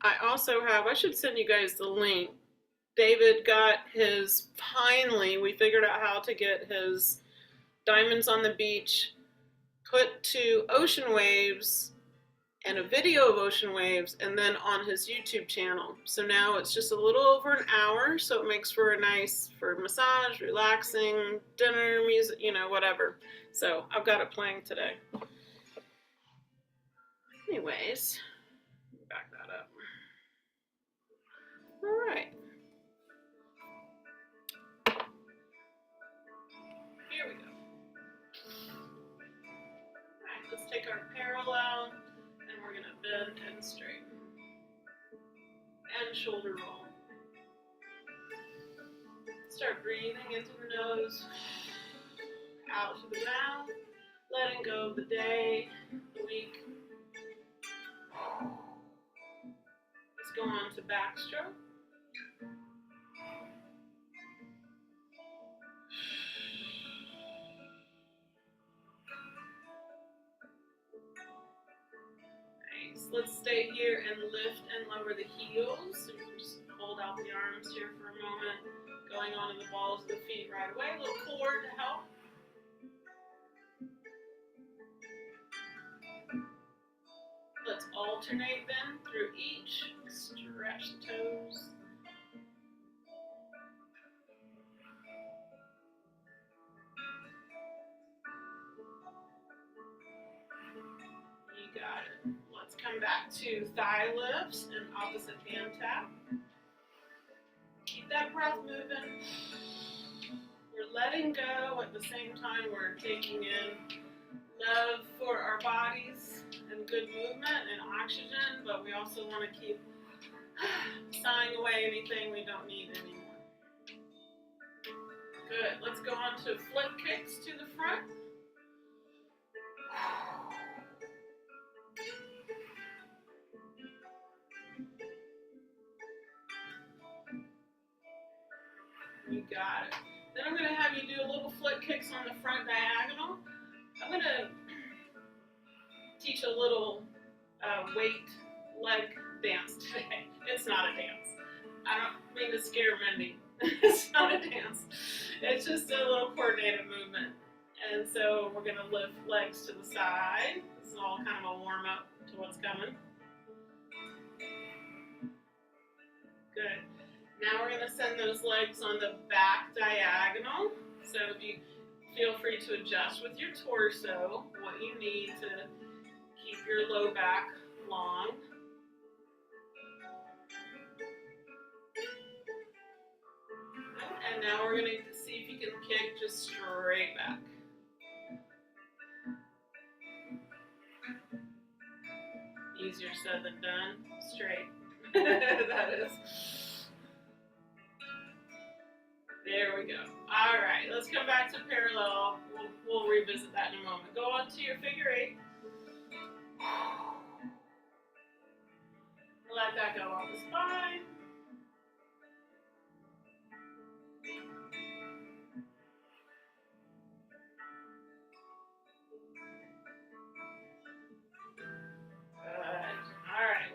I also have, I should send you guys the link. David got his, finally, we figured out how to get his Diamonds on the Beach put to ocean waves and a video of ocean waves and then on his YouTube channel. So now it's just a little over an hour, so it makes for a nice, for massage, relaxing, dinner, music, you know, whatever. So I've got it playing today. Anyways, back that up. All right. Here we go. All right, let's take our parallel and we're gonna bend and straighten and shoulder roll. Start breathing into the nose, out to the mouth, letting go of the day, the week. Let's go on to backstroke. Nice. Let's stay here and lift and lower the heels. So you can just hold out the arms here for a moment. Going on to the balls of the feet right away. A little core to help. Let's alternate then through each. Stretch the toes. You got it. Let's come back to thigh lifts and opposite hand tap. Keep that breath moving. We're letting go at the same time we're taking in love for our bodies and good movement and oxygen, but we also want to keep sighing away anything we don't need anymore. Good. Let's go on to flip kicks to the front. You got it. Then I'm going to have you do a little flip kicks on the front diagonal. I'm going to teach a little weight leg dance today. It's not a dance. I don't mean to scare Mindy. It's not a dance. It's just a little coordinated movement. And so we're going to lift legs to the side. This is all kind of a warm up to what's coming. Good. Now we're going to send those legs on the back diagonal. So if you feel free to adjust with your torso what you need to keep your low back long. And now we're going to see if you can kick just straight back. Easier said than done. Straight. That is. There we go. All right, let's come back to parallel. We'll revisit that in a moment. Go on to your figure eight. Let that go on the spine.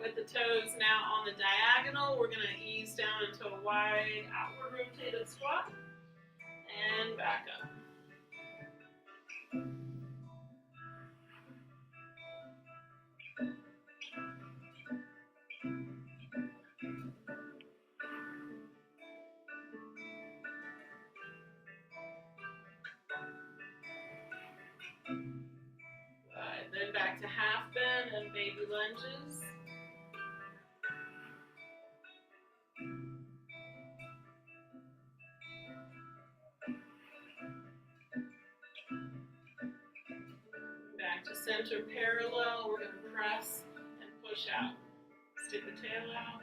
With the toes now on the diagonal, we're going to ease down into a wide outward rotated squat and back up. Then back to half bend and baby lunges. Back to center parallel. We're going to press and push out. Stick the tail out.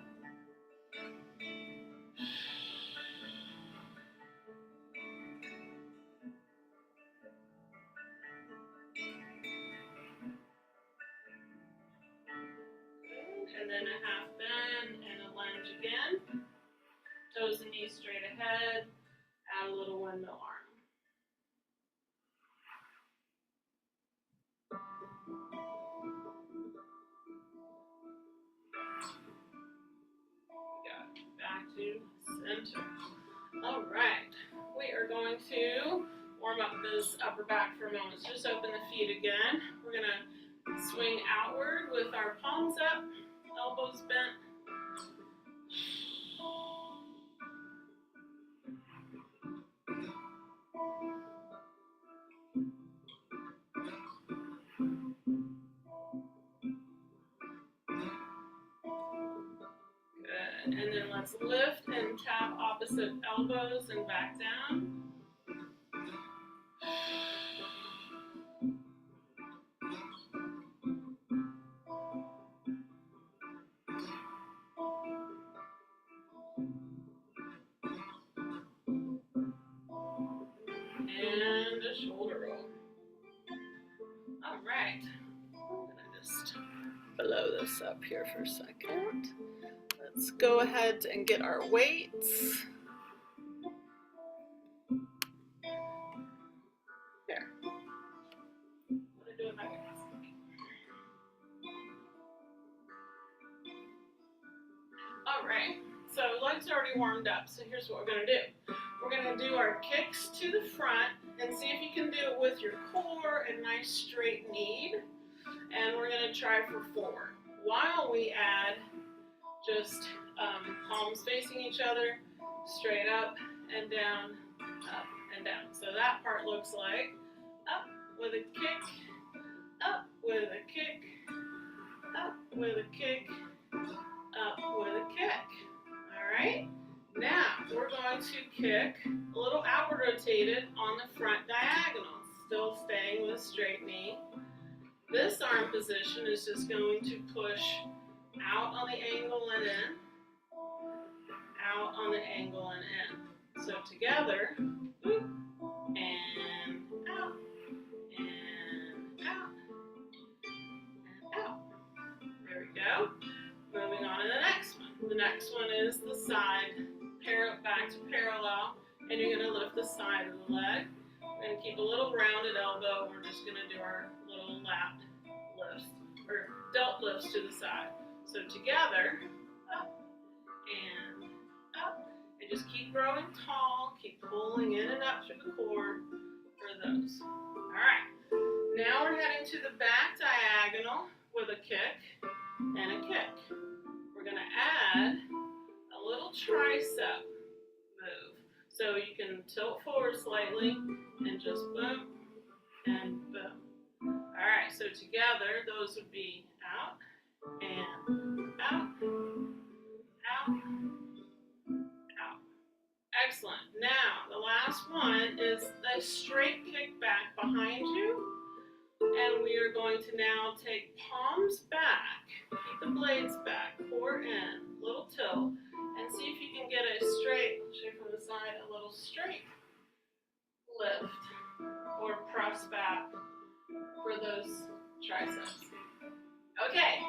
And then a half bend and a lunge again. Toes and knees straight ahead. Add a little windmill arm. center. All right, we are going to warm up this upper back for a moment. So just open the feet again. We're gonna swing outward with our palms up, elbows bent. Good, and then let's lift and tap opposite elbows and back down. And a shoulder roll. All right, I'm gonna just blow this up here for a second. Let's go ahead and get our weights. Here. I'm gonna do it back. All right, so legs are already warmed up, so here's what we're gonna do. We're gonna do our kicks to the front and see if you can do it with your core and nice straight knee. And we're gonna try for 4. While we add just palms facing each other, straight up and down, up and down. So that part looks like up with a kick, up with a kick, up with a kick, up with a kick. All right. Now we're going to kick a little outward rotated on the front diagonal, still staying with straight knee. This arm position is just going to push out on the angle and in, out on the angle and in. So together, whoop, and out, and out, and out. There we go. Moving on to the next one. The next one is the side, back to parallel, and you're going to lift the side of the leg. We're going to keep a little rounded elbow. We're just going to do our little lap lifts, or delt lifts to the side. So together, up, and just keep growing tall, keep pulling in and up through the core for those. All right, now we're heading to the back diagonal with a kick and a kick. We're gonna add a little tricep move. So you can tilt forward slightly and just boom and boom. All right, so together those would be out and out, out, out. Excellent. Now, the last one is a straight kick back behind you. And we are going to now take palms back, keep the blades back, core in, little tilt, and see if you can get a straight, show you from the side, a little straight lift or press back for those triceps. Okay,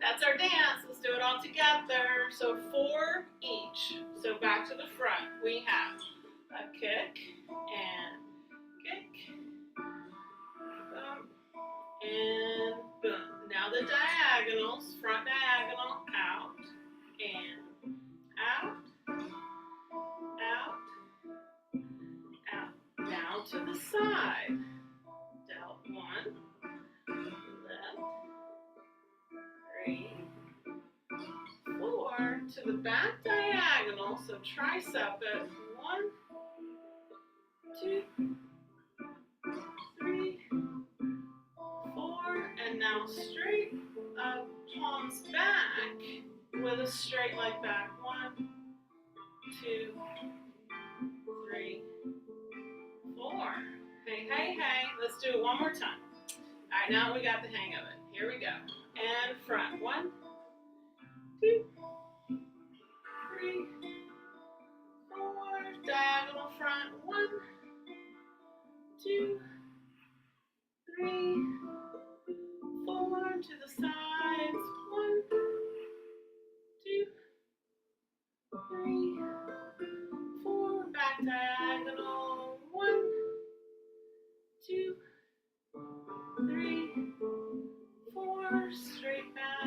that's our dance. Let's do it all together. So 4 each. So back to the front. We have a kick and kick, boom, and boom. Now the diagonals, front diagonal, out, and out, out, out. Now to the side. Delt 1, left, 3, 4, to the back diagonal, so tricep it, 1, 2, 3, 4, and now straight up, palms back, with a straight leg back, 1, 2, 3, 4. Hey, hey, hey, let's do it one more time. All right, now we got the hang of it. Here we go. And front, 1, 2, 3, 4, diagonal front, 1, 2, 3, 4, to the sides, 1, 2, 3, 4, back diagonal, 1, 2, 3, 4, straight back.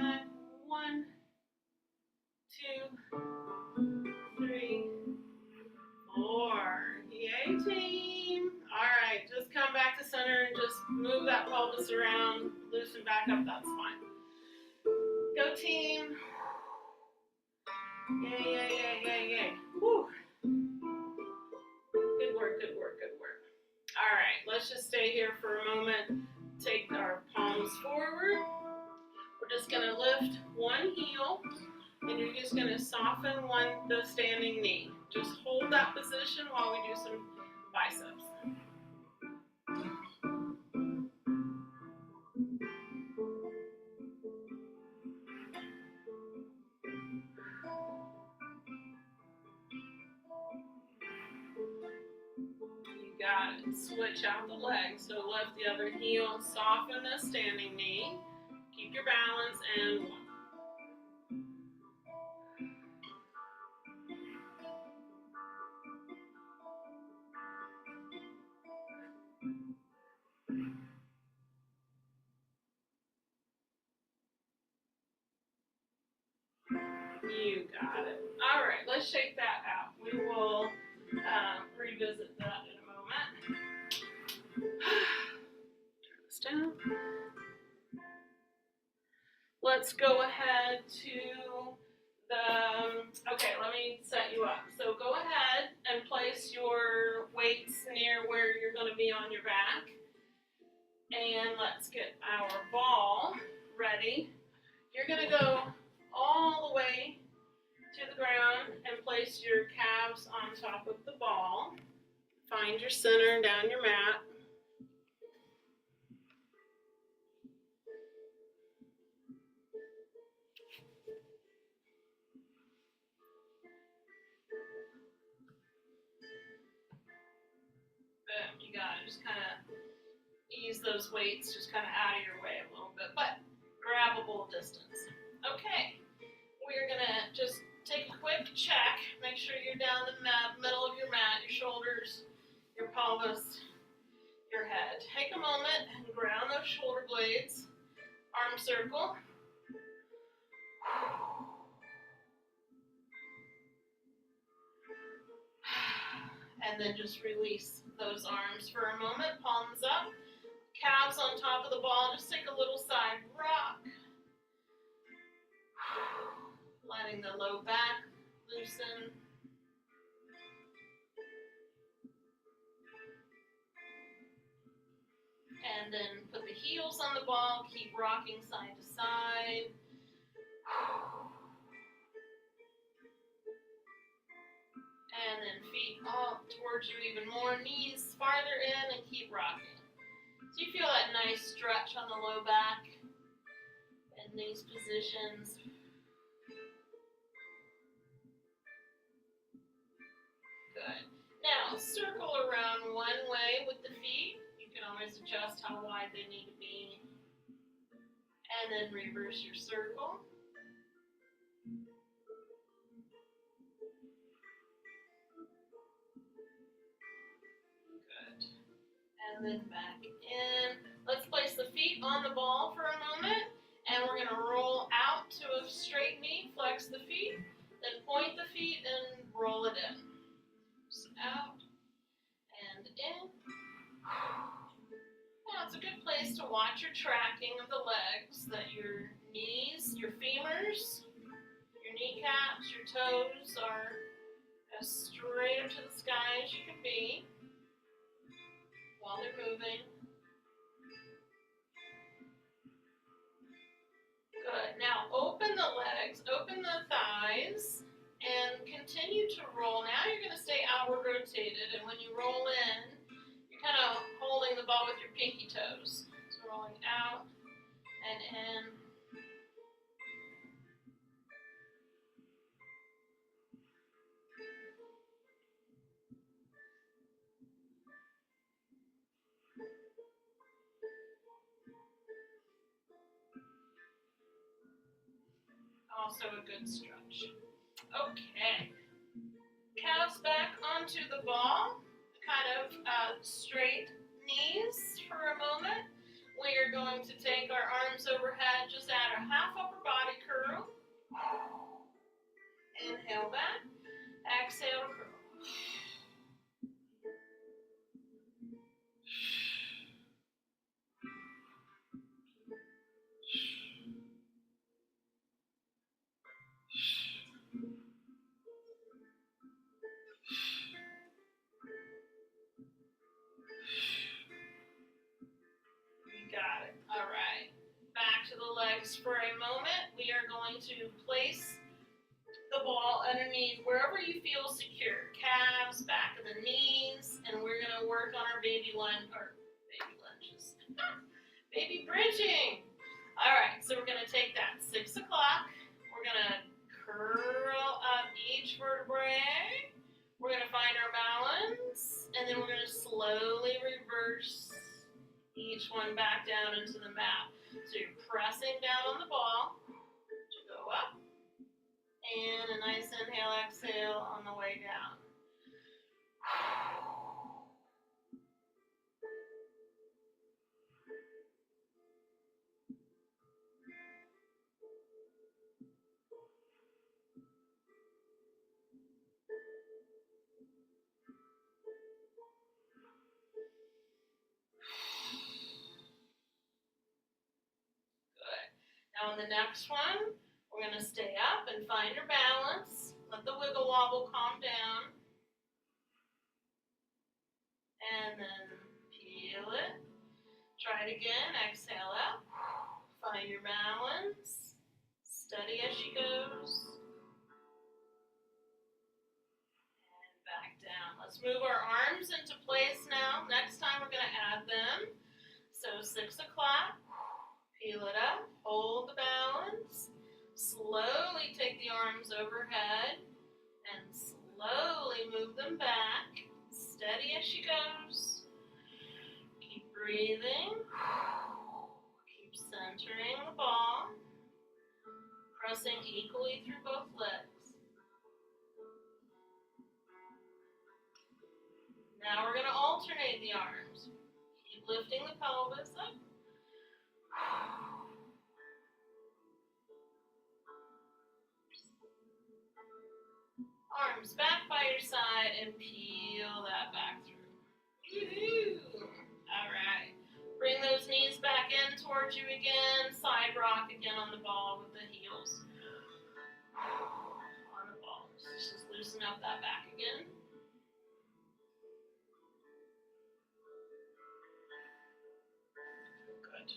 pelvis around, loosen back up, that's fine. Go team. Yay, yay, yay, yay, yay. Whew. Good work, good work, good work. All right, let's just stay here for a moment. Take our palms forward. We're just gonna lift one heel, and you're just gonna soften the standing knee. Just hold that position while we do some biceps. Got it. Switch out the legs. So lift the other heel, soften the standing knee. Keep your balance, and one. You got it. All right, let's shake that out. We will revisit that in a moment. Turn this down. Let's go ahead to okay, let me set you up. So go ahead and place your weights near where you're going to be on your back. And let's get our ball ready. You're going to go all the way to the ground and place your calves on top of the ball. Find your center down your mat. Boom, you got it. Just kind of ease those weights just kind of out of your way a little bit, but grabbable distance. Okay, we're going to just take a quick check. Make sure you're down the middle of your mat, your shoulders, your pelvis, your head. Take a moment and ground those shoulder blades. Arm circle. And then just release those arms for a moment. Palms up. Calves on top of the ball. Just take a little side rock. Letting the low back loosen. And then put the heels on the ball. Keep rocking side to side. And then feet up towards you even more. Knees farther in and keep rocking. So you feel that nice stretch on the low back in these positions. Good. Now, circle around one way with the feet. You can always adjust how wide they need to be. And then reverse your circle. Good. And then back in. Let's place the feet on the ball for a moment. And we're going to roll out to a straight knee. Flex the feet. Then point the feet and roll it in. So out and in. Now it's a good place to watch your tracking of the legs, that your knees, your femurs, your kneecaps, your toes are as straight up to the sky as you can be while they're moving. Good. Now open the legs, open the thighs, and continue to roll. Now you're going to stay outward rotated, and when you roll in, you're kind of holding the ball with your pinky toes. So rolling out and in. Also a good stretch. Okay. Calves back onto the ball. Kind of straight knees for a moment. We are going to take our arms overhead, just add a half upper body curl. Inhale back. Exhale, curl. relax for a moment. We are going to place the ball underneath wherever you feel secure. Calves, back of the knees, and we're going to work on our baby lunges. Baby bridging. All right, so we're going to take that 6 o'clock. We're going to curl up each vertebrae. We're going to find our balance, and then we're going to slowly reverse each one back down into the mat. So you're pressing down on the ball to go up. And a nice inhale, exhale on the way down. Good. Now on the next one, we're going to stay up and find your balance. Let the wiggle wobble calm down. And then peel it. Try it again. Exhale out. Find your balance. Steady as she goes. And back down. Let's move our arms into place now. Next time we're going to add them. So 6 o'clock. Peel it up. Hold the balance. Slowly take the arms overhead and slowly move them back. Steady as she goes. Keep breathing. Keep centering the ball. Pressing equally through both legs. Now we're going to alternate the arms. Keep lifting the pelvis up. Arms back by your side and peel that back through. Woohoo! All right. Bring those knees back in towards you again. Side rock again on the ball with the heels. On the ball. Just loosen up that back again. Good.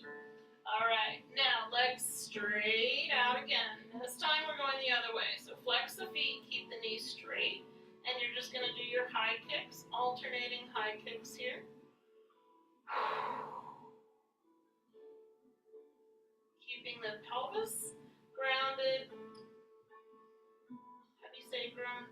All right. Now legs straight out again. This time we're going the other way. So flex the feet, keep the knees straight, and you're just going to do your high kicks, alternating high kicks here. Keeping the pelvis grounded. How do you say ground?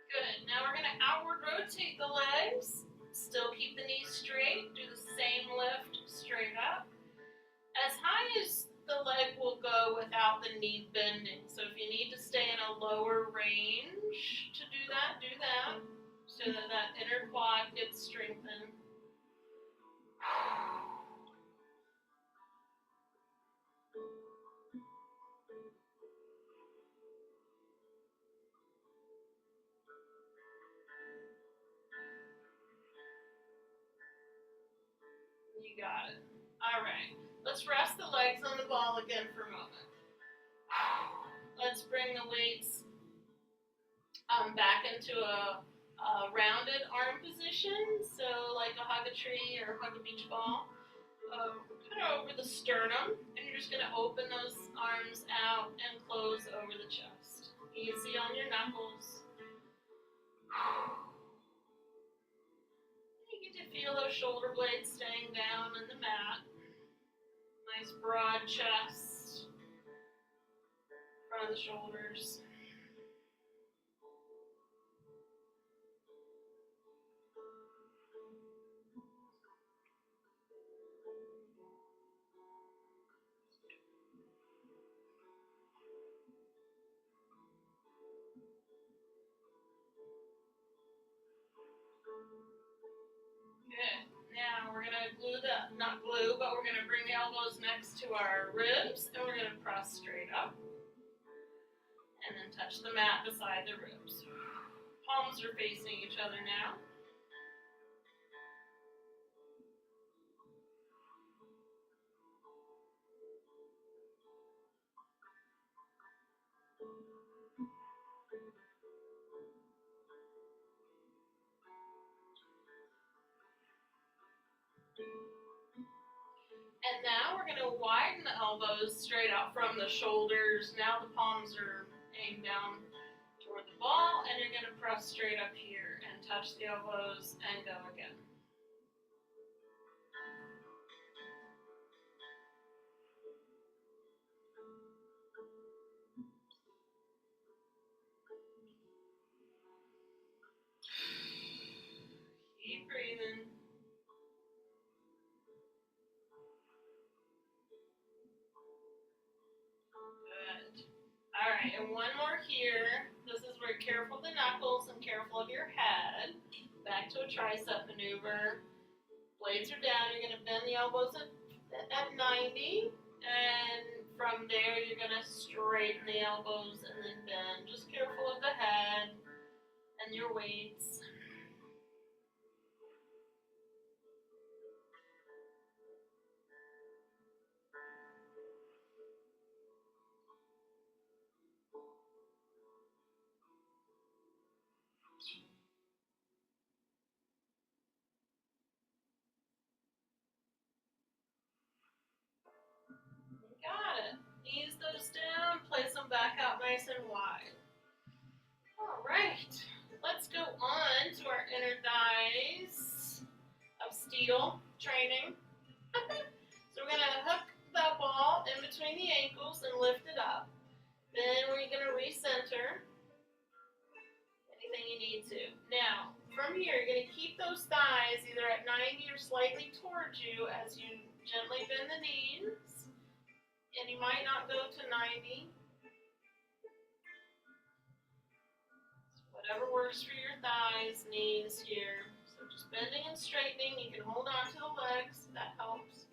Good. Now we're going to outward rotate the legs. Still keep the knees straight. Do the same lift straight up. As high as the leg will go without the knee bending. So if you need to stay in a lower range to do that, so that that inner quad gets strengthened. You got it. All right. Let's rest the legs on the ball again for a moment. Let's bring the weights back into a rounded arm position. So like a hug a tree or hug a beach ball. Kind of over the sternum. And you're just going to open those arms out and close over the chest. Easy on your knuckles. You get to feel those shoulder blades staying down in the mat. Nice broad chest, front of the shoulders. Good. Now we're going to not glue, but we're going to bring the elbows next to our ribs, and we're going to press straight up. And then touch the mat beside the ribs. Palms are facing each other now. And now we're going to widen the elbows straight out from the shoulders. Now the palms are aimed down toward the ball, and you're going to press straight up here and touch the elbows and go again. Keep breathing. Good. All right, and one more here. This is where you're careful of the knuckles and careful of your head. Back to a tricep maneuver. Blades are down. You're going to bend the elbows at 90. And from there, you're going to straighten the elbows and then bend. Just careful of the head and your weights. Got it. Ease those down, place them back out nice and wide. All right, let's go on to our inner thighs of steel training. So we're gonna hook the ball in between the ankles and lift it up. Then we're gonna recenter anything you need to. Now, from here, you're gonna keep those thighs either at 90 or slightly towards you as you gently bend the knees. And you might not go to 90. Whatever works for your thighs, knees here. So just bending and straightening. You can hold on to the legs. That helps.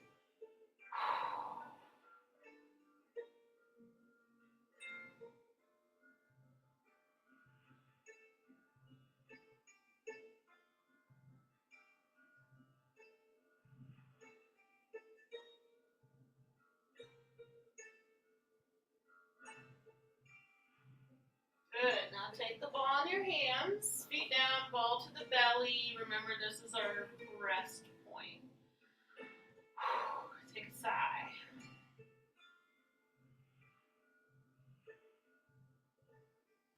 Good. Now take the ball in your hands. Feet down, ball to the belly. Remember, this is our rest point. Take a sigh.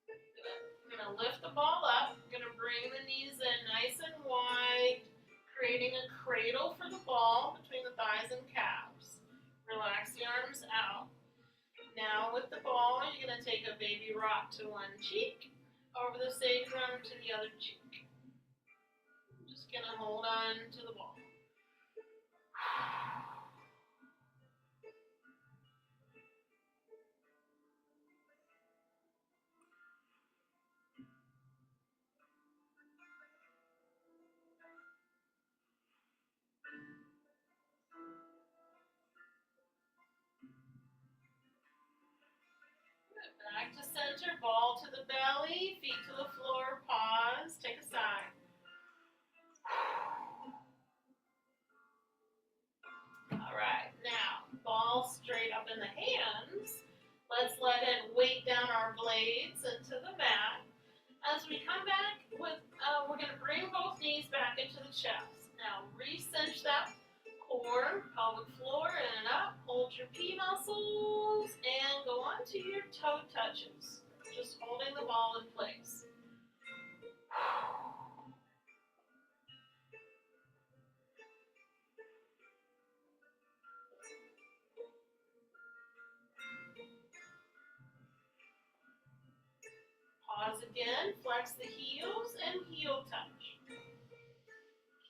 Good. I'm going to lift the ball up. I'm going to bring the knees in nice and wide, creating a cradle for the ball between the thighs and calves. Relax the arms out. Now with the ball, you're going to take a baby rock to one cheek, over the sacrum to the other cheek. Just going to hold on to the ball. Back to center, ball to the belly, feet to the floor, pause, take a sigh. All right, now, ball straight up in the hands. Let's let it weight down our blades into the mat. As we come back, we're going to bring both knees back into the chest. Now, re-cinch that core, pelvic floor, in and up. Hold your P muscles and go on to your toe touches. Just holding the ball in place. Pause again, flex the heels and heel touch.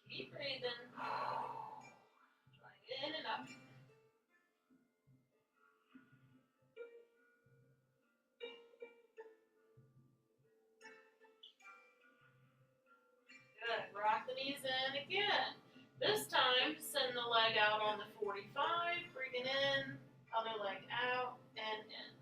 Keep breathing. Drawing in and up. Good. Rock the knees in again. This time, send the leg out on the 45. Bring it in. Other leg out and in.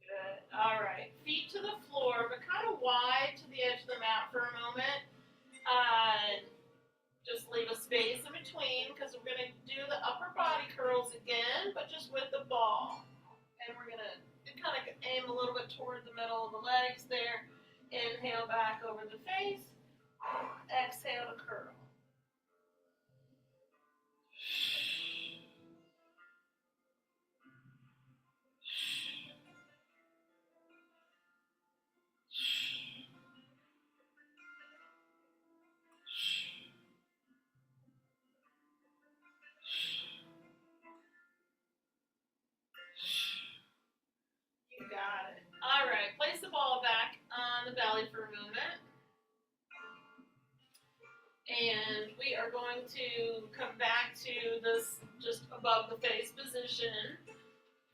Good. All right. Feet the middle of the legs there. Inhale back over the face. Exhale to curl. You got it. All right, place the ball back on the belly for a moment. And we are going to come back to this just above the face position.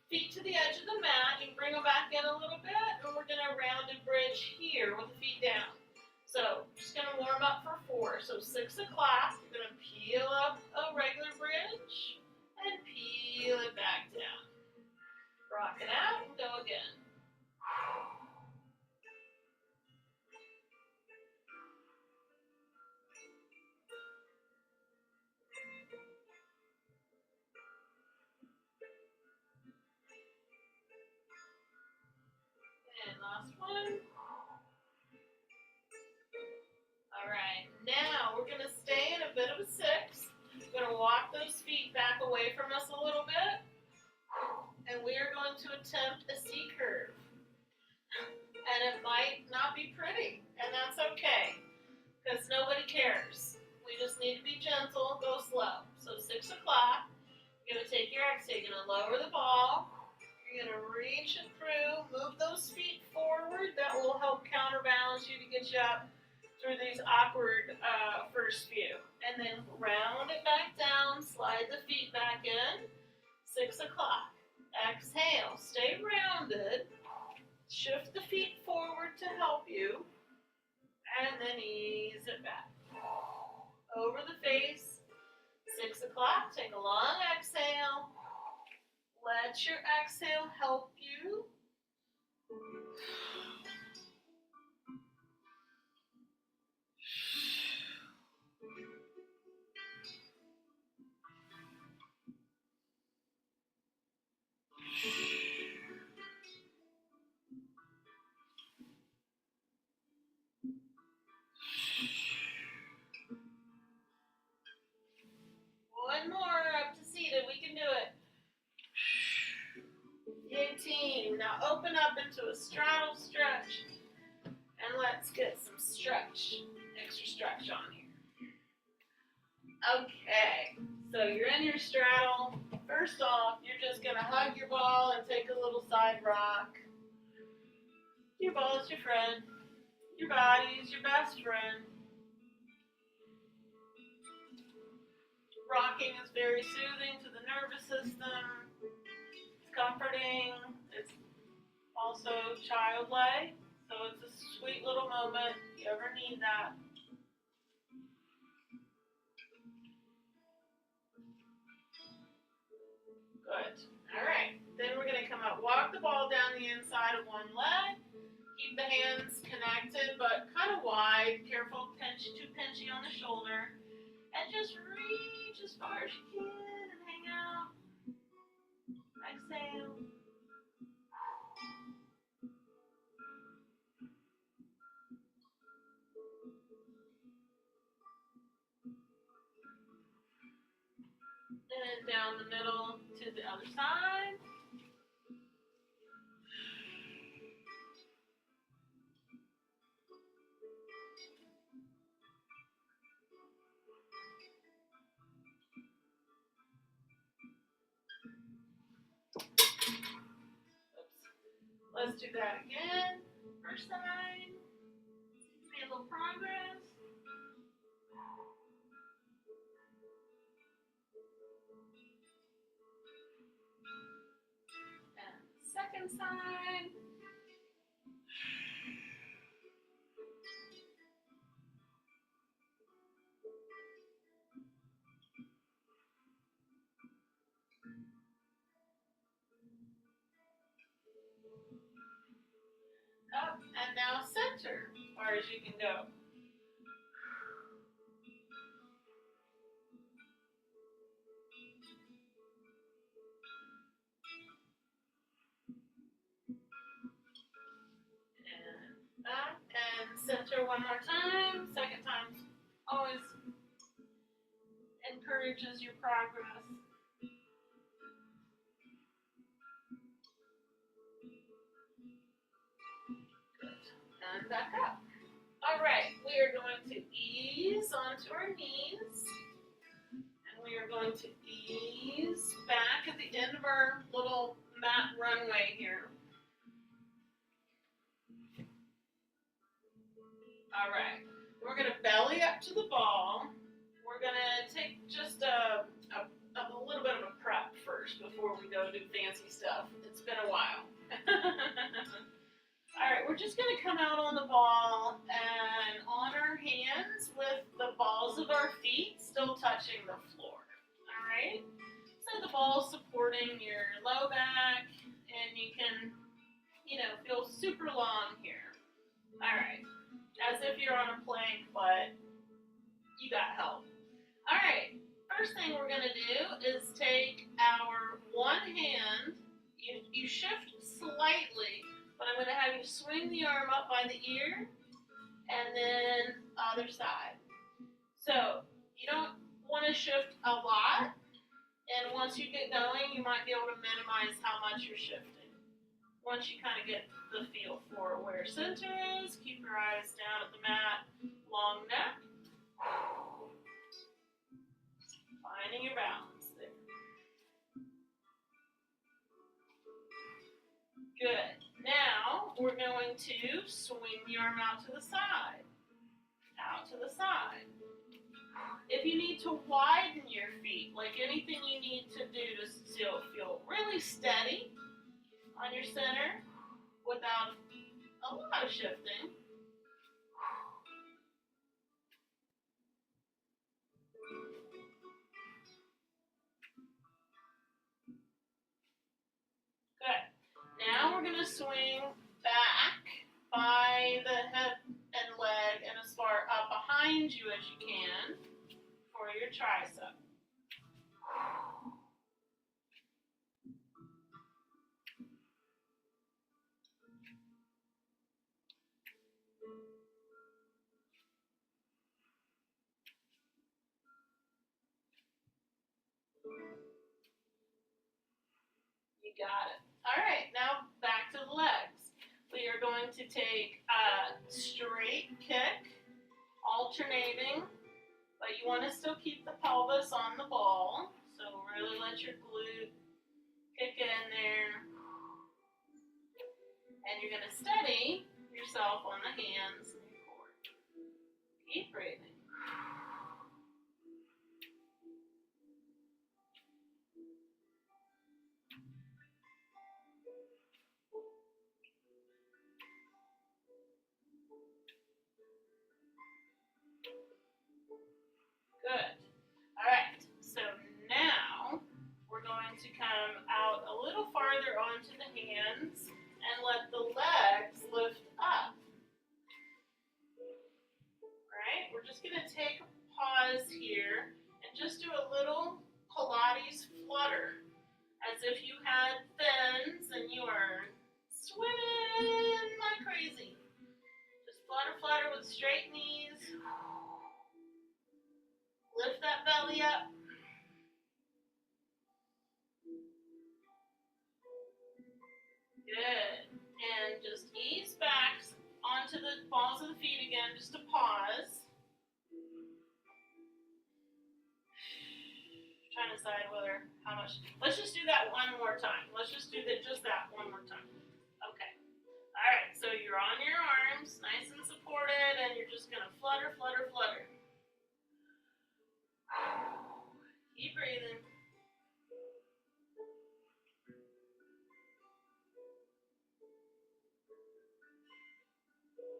Feet to the edge of the mat. You can bring them back in a little bit, and we're going to rounded bridge here with the feet down. So just going to warm up for 4. So 6 o'clock, you're going to peel up a regular bridge and peel it back down. Rock it out and go again. And last one. All right, now we're going to stay in a bit of a 6. We're going to walk those feet back away from us a little bit. And we are going to attempt a C curve. And it might not be pretty, and that's okay, because nobody cares. We just need to be gentle, go slow. So 6 o'clock, you're going to take your exhale, you're going to lower the ball, you're going to reach it through, move those feet forward. That will help counterbalance you to get you up through these awkward first few. And then round it back down, slide the feet back in. 6 o'clock. Exhale, stay rounded. Shift the feet forward to help you. And then ease it back. Over the face. 6 o'clock, take a long exhale. Let your exhale help you. One more up to seated. We can do it. 18. Now open up into a straddle stretch. And let's get some stretch. Extra stretch on here. Okay. So you're in your straddle. First off, you're just going to hug your ball and take a little side rock. Your ball is your friend. Your body is your best friend. Rocking is very soothing to the nervous system. It's comforting. It's also childlike. So it's a sweet little moment if you ever need that. Good. All right. Then we're going to come up, walk the ball down the inside of one leg. Keep the hands connected, but kind of wide. Careful, too pinchy on the shoulder. And just reach as far as you can and hang out. Exhale. And then down the middle to the other side. Let's do that again. First side. See a little progress. And second side. Up and now center as far as you can go. Center one more time. Second time always encourages your progress. Good. And back up. All right, we are going to ease onto our knees. And we are going to ease back at the end of our little mat runway here. All right, we're going to belly up to the ball. We're going to take just a little bit of a prep first before we go do fancy stuff. It's been a while. All right, we're just going to come out on the ball and on our hands with the balls of our feet still touching the floor. All right, so the ball supporting your low back, and you can, feel super long here. All right. As if you're on a plank, but you got help. All right, first thing we're going to do is take our one hand, you shift slightly, but I'm going to have you swing the arm up by the ear, and then other side. So you don't want to shift a lot, and once you get going, you might be able to minimize how much you're shifting. Once you kind of get the feel for where center is, keep your eyes down at the mat, long neck. Finding your balance there. Good. Now we're going to swing the arm out to the side. Out to the side. If you need to widen your feet, like anything you need to do to still feel really steady on your center without a lot of shifting. Good. Now we're going to swing back by the hip and leg and as far up behind you as you can for your tricep. You got it. All right, now back to the legs. We are going to take a straight kick, alternating, but you want to still keep the pelvis on the ball. So really let your glute kick in there. And you're going to steady yourself on the hands and your core. Keep breathing. Good. All right, so now we're going to come out a little farther onto the hands and let the legs lift up. All right, we're just going to take a pause here and just do a little Pilates flutter, as if you had fins and you are swimming like crazy. Just flutter, flutter with straight knees. Lift that belly up. Good. And just ease back onto the balls of the feet again, just to pause. Trying to decide how much. Let's just do that one more time. Let's just do just that one more time. Okay. All right, so you're on your arms, nice and supported, and you're just going to flutter, flutter, flutter. Keep breathing.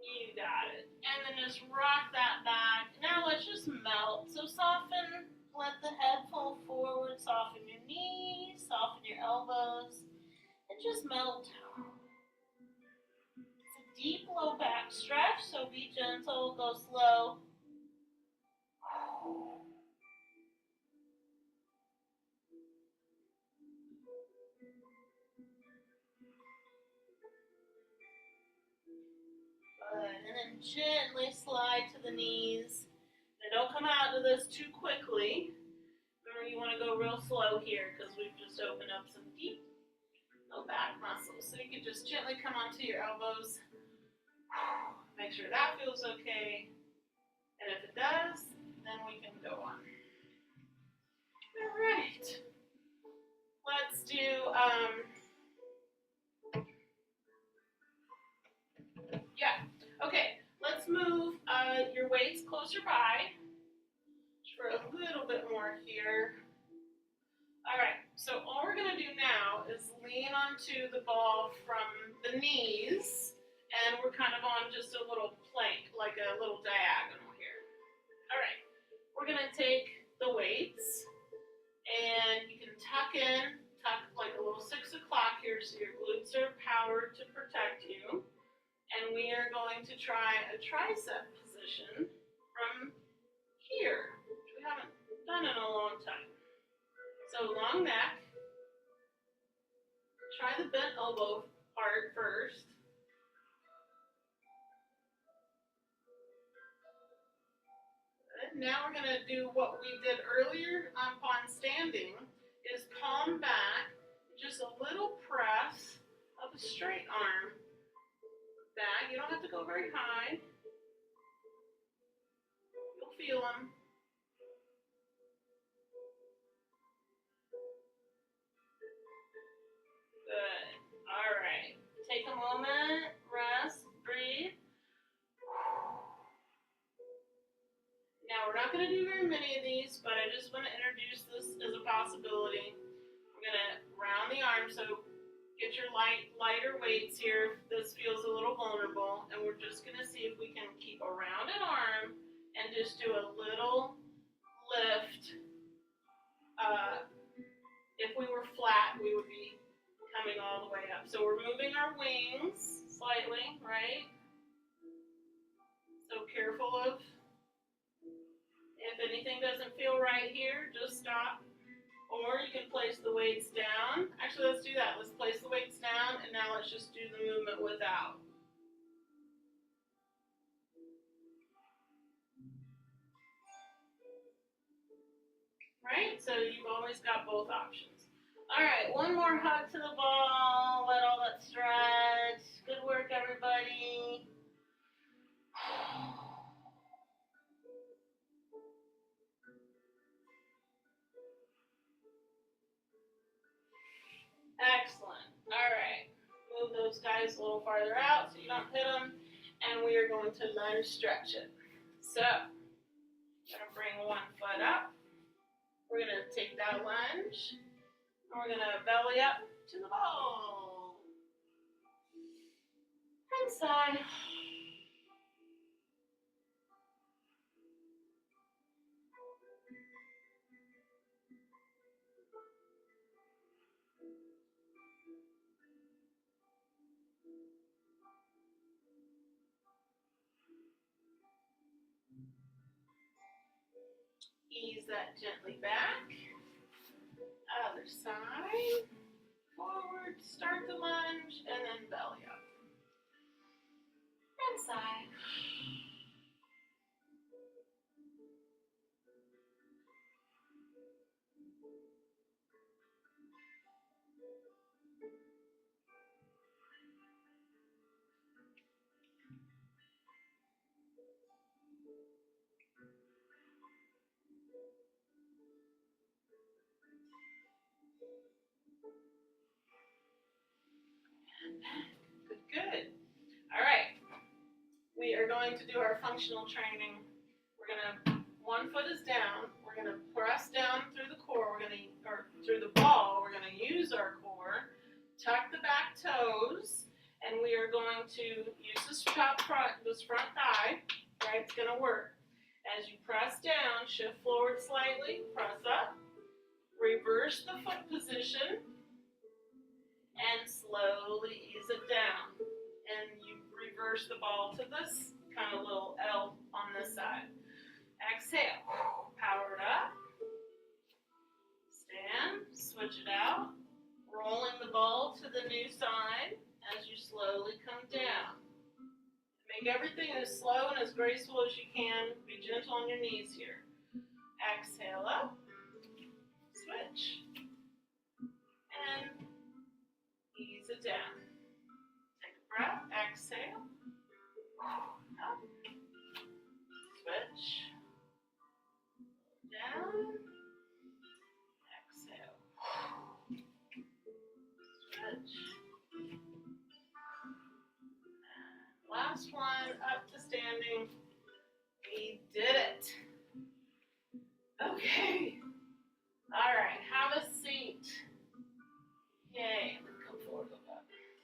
You got it. And then just rock that back. Now let's just melt. So soften, let the head fall forward, soften your knees, soften your elbows, and just melt. It's a deep low back stretch, so be gentle, go slow. Good. And then gently slide to the knees. And don't come out of this too quickly. Remember, you want to go real slow here because we've just opened up some deep low back muscles. So you can just gently come onto your elbows. Make sure that feels okay. And if it does, then we can go on. All right. Let's do, okay. Let's move your weights closer by for a little bit more here. All right, so all we're gonna do now is lean onto the ball from the knees, and we're kind of on just a little plank, like a little diagonal here. All right, we're gonna take the weights, and you can tuck like a little 6 o'clock here, so your glutes are powered to protect you. And we are going to try a tricep position from here, which we haven't done in a long time. So long neck. Try the bent elbow part first. Good. Now we're going to do what we did earlier upon standing, is palm back, just a little press of a straight arm back. You don't have to go very high. You'll feel them. Good. All right. Take a moment, rest, breathe. Now, we're not going to do very many of these, but I just want to introduce this as a possibility. We're going to round the arm, so get your lighter weights here if this feels a little vulnerable, and we're just going to see if we can keep a rounded arm and just do a little lift. If we were flat, we would be coming all the way up. So we're moving our wings slightly, right? So careful of, if anything doesn't feel right here, just stop. Or you can place the weights down. Actually, let's do that. Let's place the weights down, and now let's just do the movement without. Right? So you've always got both options. All right, one more hug to the ball. Let all that stretch. Good work, everybody. Excellent. All right. Move those guys a little farther out so you don't hit them. And we are going to lunge stretch it. So, I'm going to bring one foot up. We're going to take that lunge. And we're going to belly up to the ball. And side. Ease that gently back. Other side. Forward, start the lunge, and then belly up. And side. Good. All right. We are going to do our functional training. We're going to, one foot is down. We're going to press down through the core. Or through the ball. We're going to use our core. Tuck the back toes. And we are going to use this front thigh. Right? It's going to work. As you press down, shift forward slightly. Press up. Reverse the foot position. And slowly ease it down. And you reverse the ball to this kind of little L on this side. Exhale. Power it up. Stand. Switch it out. Rolling the ball to the new side as you slowly come down. Make everything as slow and as graceful as you can. Be gentle on your knees here. Exhale up. Switch. And ease it down. Take a breath. Exhale. Up. Switch. Down. Exhale. Switch. Last one, up to standing. We did it. Okay. All right, have a seat. Yay, come forward a little bit.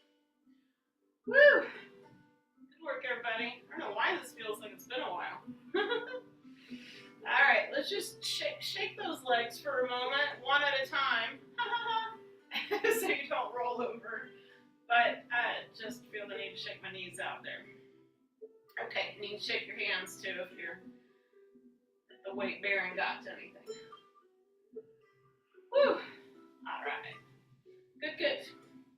Woo! Good work, everybody. I don't know why this feels like it's been a while. All right, let's just shake those legs for a moment, one at a time, so you don't roll over. But I just feel the need to shake my knees out there. Okay, you need to shake your hands too if the weight bearing got to anything. Whew. All right. Good.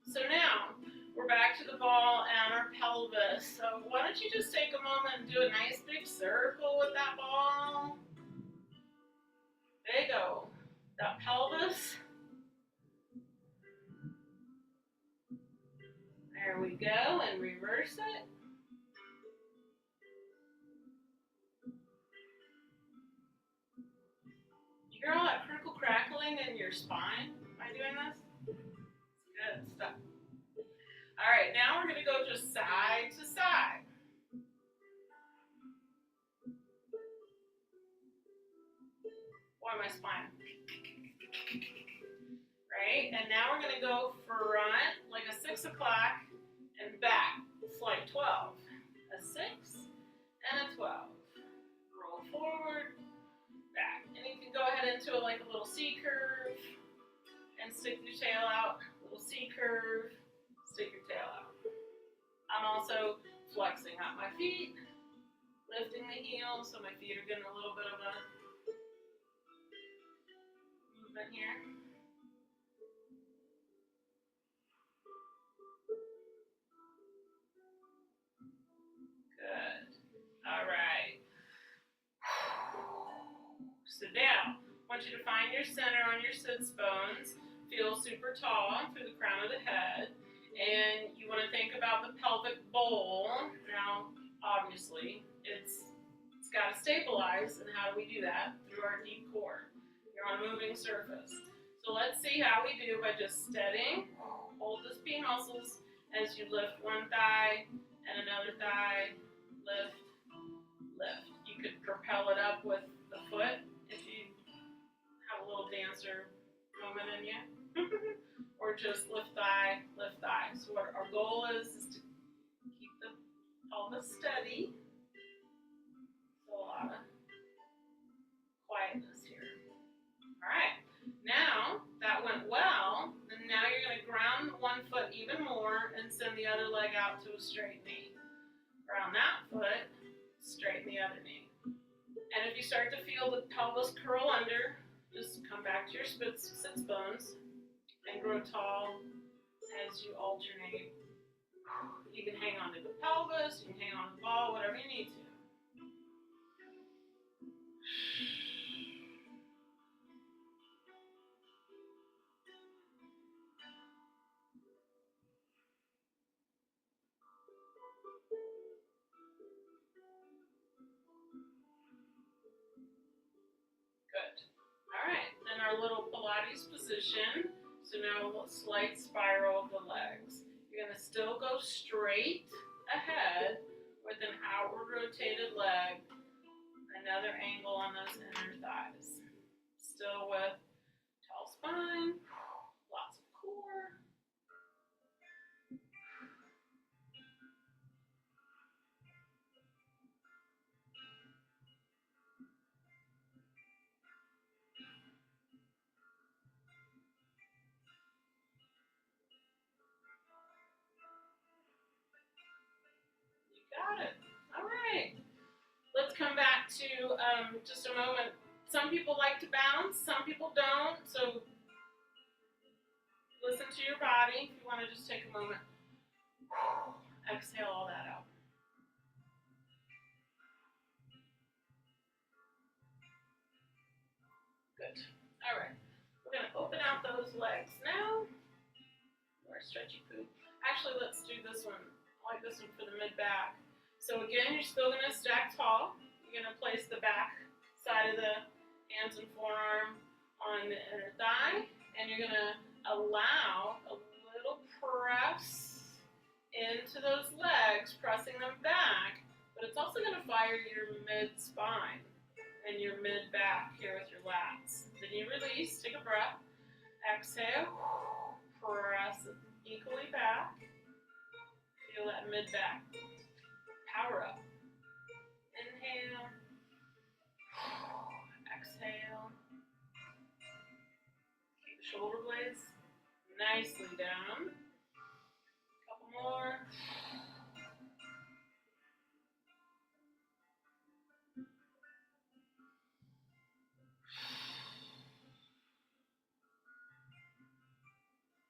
So now we're back to the ball and our pelvis. So why don't you just take a moment and do a nice big circle with that ball. There you go. That pelvis. There we go, and reverse it. You hear all that critical crackling in your spine by doing this? Good stuff. All right, now we're going to go just side to side. Boy, my spine. Right, and now we're going to go front like a 6 o'clock and back. It's like 12. A 6 and a 12. Roll forward, back. And you can go ahead into it like a little C curve and stick your tail out. Little C curve, stick your tail out. I'm also flexing out my feet, lifting the heels, so my feet are getting a little bit of a movement here. Good. All right. Sit down. I want you to find your center on your sits bones. Feel super tall through the crown of the head. And you want to think about the pelvic bowl. Now, obviously, it's got to stabilize. And how do we do that? Through our deep core. You're on a moving surface. So let's see how we do by just steadying. Hold the P muscles as you lift one thigh and another thigh. Lift, lift. You could propel it up with the foot if you have a little dancer moment in you. Or just lift thigh, lift thigh. So what our goal is to keep the pelvis steady. So a lot of quietness here. All right. Now that went well, then now you're going to ground one foot even more and send the other leg out to a straight knee. Ground that foot, straighten the other knee. And if you start to feel the pelvis curl under, just come back to your sits bones and grow tall as you alternate. You can hang on to the pelvis, you can hang on to the ball, whatever you need to. Good. All right, then our little Pilates position. So now a slight spiral of the legs. You're going to still go straight ahead with an outward rotated leg. Another angle on those inner thighs. Still with tall spine, lots of core. Got it. All right. Let's come back to just a moment. Some people like to bounce, some people don't. So listen to your body. If you want to just take a moment, exhale all that out. legs now. More stretchy poop. Actually, let's do this one. I like this one for the mid-back. So again, you're still going to stack tall. You're going to place the back side of the hands and forearm on the inner thigh, and you're going to allow a little press into those legs, pressing them back, but it's also going to fire your mid-spine and your mid-back here with your lats. Then you release, take a breath, exhale, press it equally back, feel that mid-back, power up. Inhale, exhale, keep the shoulder blades nicely down. Couple more.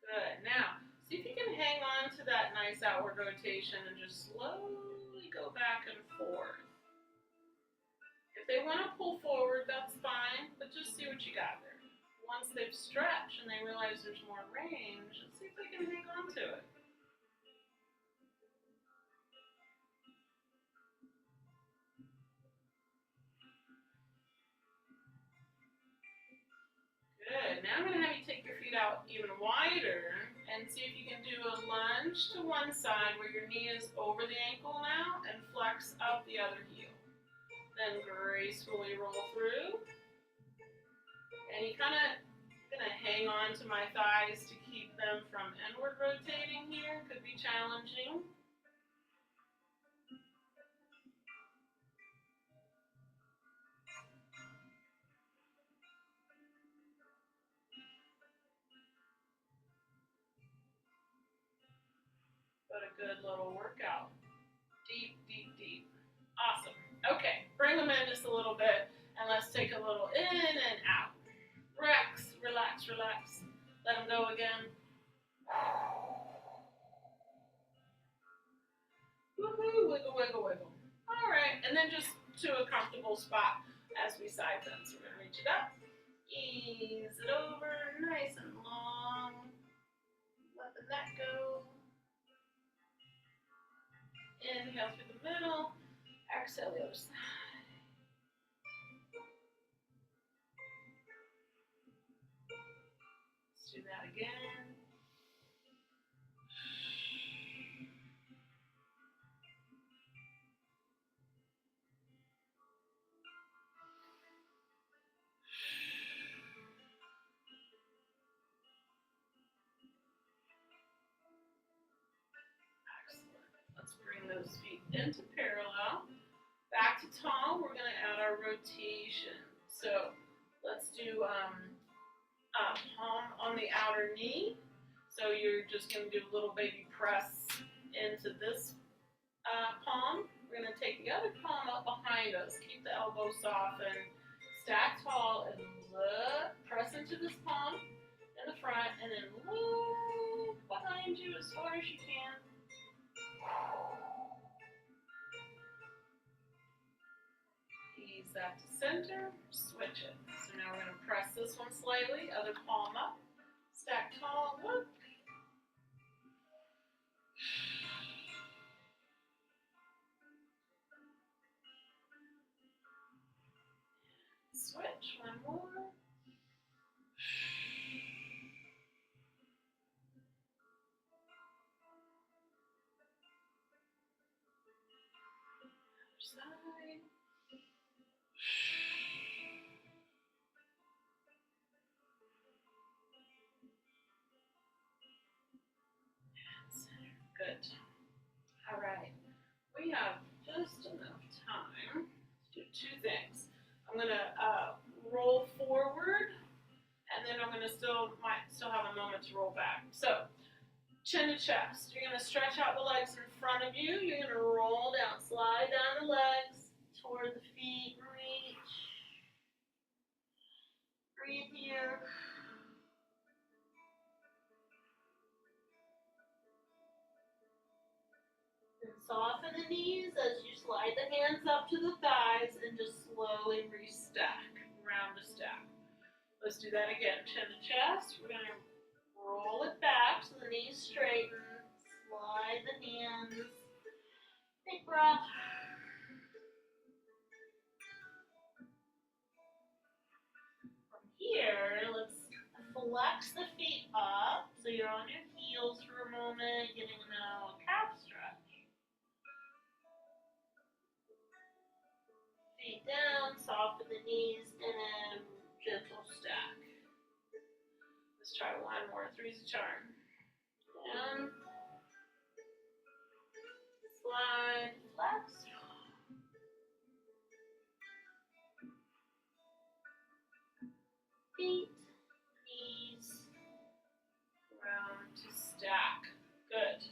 Good. Now, see if you can hang on to that nice outward rotation and just slowly go back and forth. If they want to pull forward, that's fine, but just see what you got there. Once they've stretched and they realize there's more range, let's see if they can hang on to it. Good. Now I'm going to have you take your feet out even wider and see if you can do a lunge to one side where your knee is over the ankle now and flex up the other heel. Then gracefully roll through. And you kind of going to hang on to my thighs to keep them from inward rotating here. Could be challenging. But a good little workout. Deep, deep, deep. Awesome. Okay, bring them in just a little bit, and let's take a little in and out. Relax, relax, relax. Let them go again. Woohoo, wiggle, wiggle, wiggle. All right, and then just to a comfortable spot as we side bend. So we're going to reach it up, ease it over, nice and long. Let the neck go. Inhale through the middle, exhale the other side. Let's do that again. Those feet into parallel. Back to tall, we're going to add our rotation. So let's do palm on the outer knee. So you're just going to do a little baby press into this palm. We're going to take the other palm up behind us. Keep the elbow softened. Stack tall and look. Press into this palm in the front and then look behind you as far as you can. Ease that to center, switch it. So now we're going to press this one slightly, other palm up, stack tall, look. Switch, one more. Other side. Good. All right. We have just enough time to do two things. I'm going to roll forward, and then I'm going to might still have a moment to roll back. So, chin to chest. You're going to stretch out the legs in front of you. You're going to roll down, slide down the legs toward the feet. Reach. Breathe here. Soften the knees as you slide the hands up to the thighs and just slowly restack, round to stack. Let's do that again. Chin to chest. We're going to Roll it back so the knees straighten. Slide the hands. Big breath. From here, let's flex the feet up so you're on your heels for a moment, getting a calf stretch. Feet down, soften the knees, and then gentle stack. Let's try one more. Three's a charm. Down. Slide, flex. Feet, knees, round to stack. Good.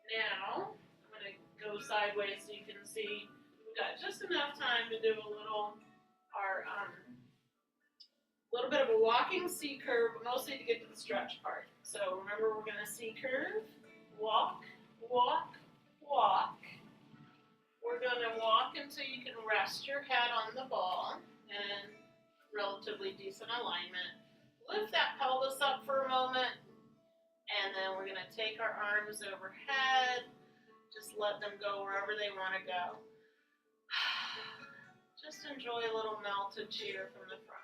Now, I'm going to go sideways so you can see. We've got just enough time to do a little bit of a walking C curve, but mostly to get to the stretch part. So remember, we're going to C curve, walk, walk, walk. We're going to walk until you can rest your head on the ball and relatively decent alignment. Lift that pelvis up for a moment, and then we're going to take our arms overhead. Just let them go wherever they want to go. Just enjoy a little melted cheer from the front.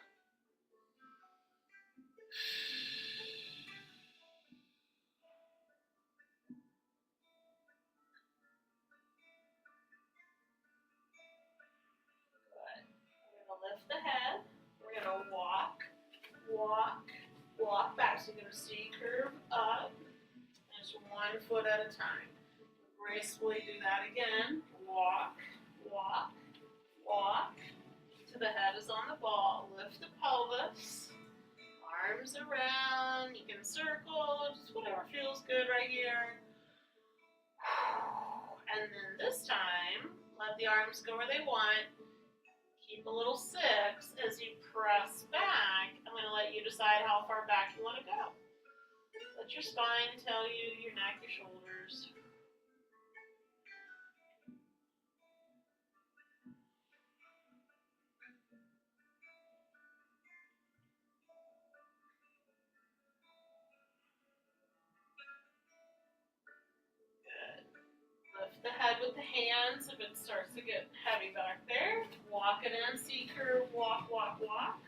Good. We're going to lift the head. We're going to walk, walk, walk back. So you're going to C curve up. Just 1 foot at a time. Gracefully do that again. Walk, walk, walk. To the head is on the ball. Lift the pelvis. Arms around. You can circle. Just whatever feels good right here. And then this time, let the arms go where they want. Keep a little 6. As you press back, I'm going to let you decide how far back you want to go. Let your spine tell you, your neck, your shoulders. Good. Lift the head with the hands if it starts to get heavy back there. Walk it in, C curve, walk, walk, walk.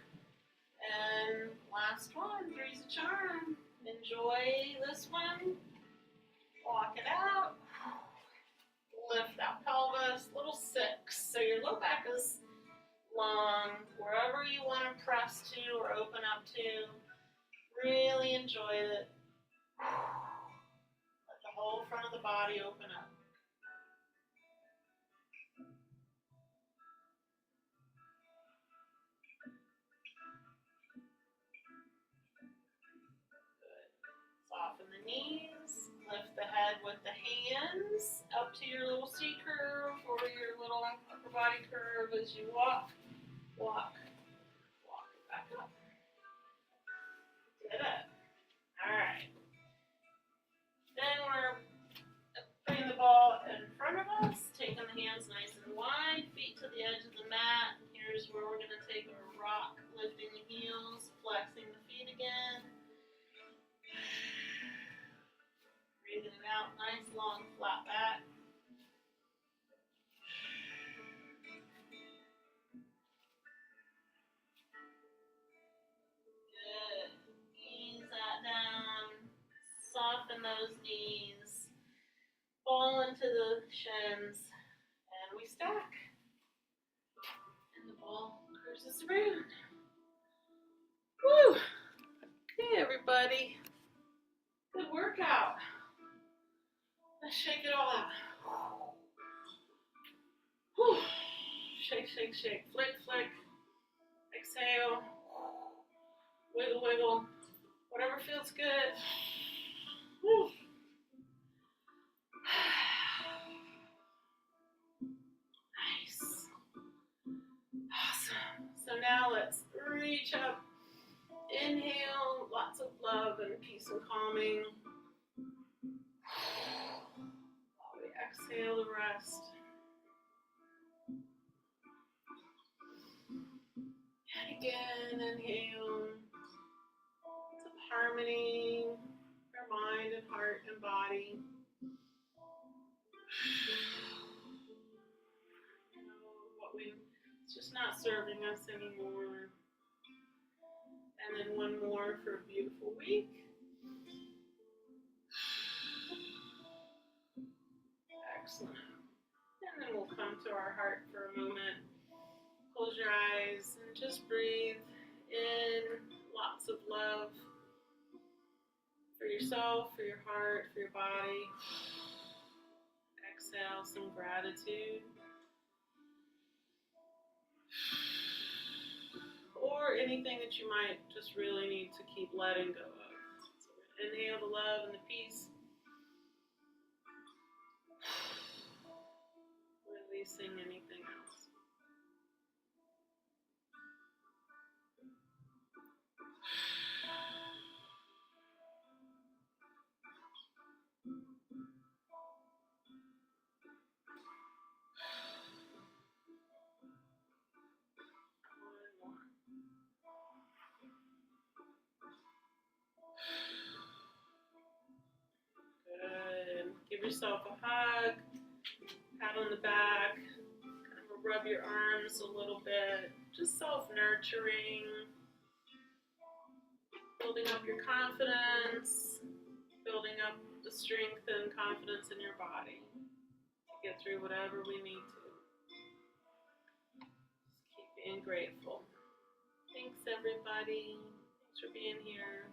And last one, three's a charm. Enjoy this one. Walk it out. Lift that pelvis, little 6. So your low back is long, wherever you want to press to or open up to. Really enjoy it. Let the whole front of the body open up. Soften the knees, lift the head with the hands up to your little C curve or your little upper body curve as you walk, walk, walk back up. Did it. All right. Then we're putting the ball in front of us, taking the hands nice and wide, feet to the edge of the mat. Here's where we're going to take a rock, lifting the heels, flexing the feet again. Breathing it out, nice long flat back. Good. Ease that down. Soften those knees. Fall into the shins. And we stack. And the ball cruises around. Woo! Okay, everybody. Good workout. Let's shake it all out. Whew. Shake, shake, shake. Flick, flick. Exhale. Wiggle, wiggle. Whatever feels good. Whew. Nice. Awesome. So now let's reach up. Inhale, lots of love and peace and calming. While we exhale the rest. And again, inhale. Some harmony. heart and body. It's just not serving us anymore. And then one more for a beautiful week. Excellent. And then we'll come to our heart for a moment. Close your eyes and just breathe in lots of love for yourself, for your heart, for your body. Exhale some gratitude. Or anything that you might just really need to keep letting go of. So inhale the love and the peace. Releasing anything else. Good. Give yourself a hug, pat on the back, kind of rub your arms a little bit, just self-nurturing, building up your confidence, building up the strength and confidence in your body to get through whatever we need to. Just keep being grateful. Thanks, everybody. Thanks for being here.